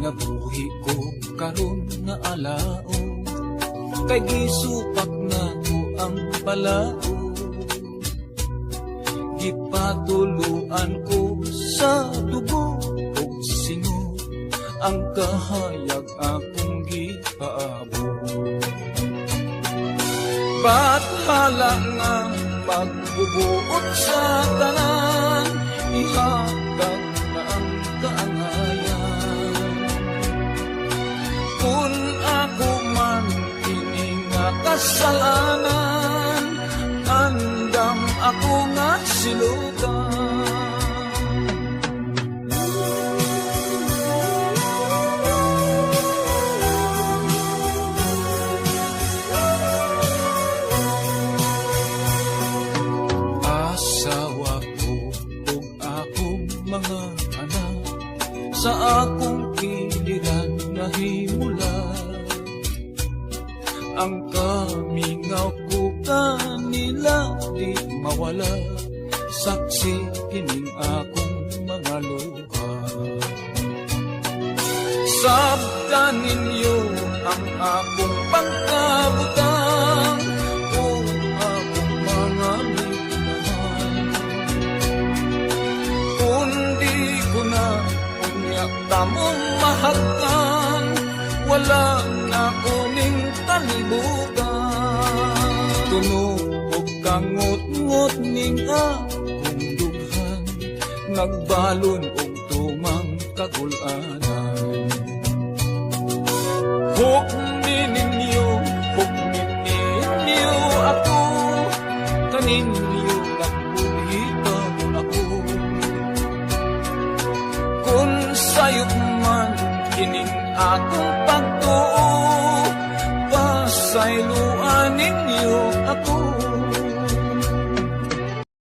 kinabuhi ko karon nga alao, kay gisupak na ko ang palao. Gipatuluan ko sa dugo o singo ang kahayag akong gipaabo. Bathala nga pagbubuot sa tanan, ihagag na ang kaangayan. Kung ako man kini nga kasalanan, andam ako nga silutan. Asawa ko ug akong mga anak, sa akong kiliran nahimula. Ang kamingaw ko kanila di mawala, saksi kining akong mga luha. Sabdan ninyo ang akong pagkabutang o akong mga minahal. Kundi ko na unyak tamong mahagkan, wala na kuning kalibutan. Tunog o kangot-ngot ning akong dughan, nagbalon og tumang kagulanan. Hukmi ninyo ako, kaninyo nagbuhitan ako. Kung sayo man kining akong pagtuo, pasayloan ninyo ako.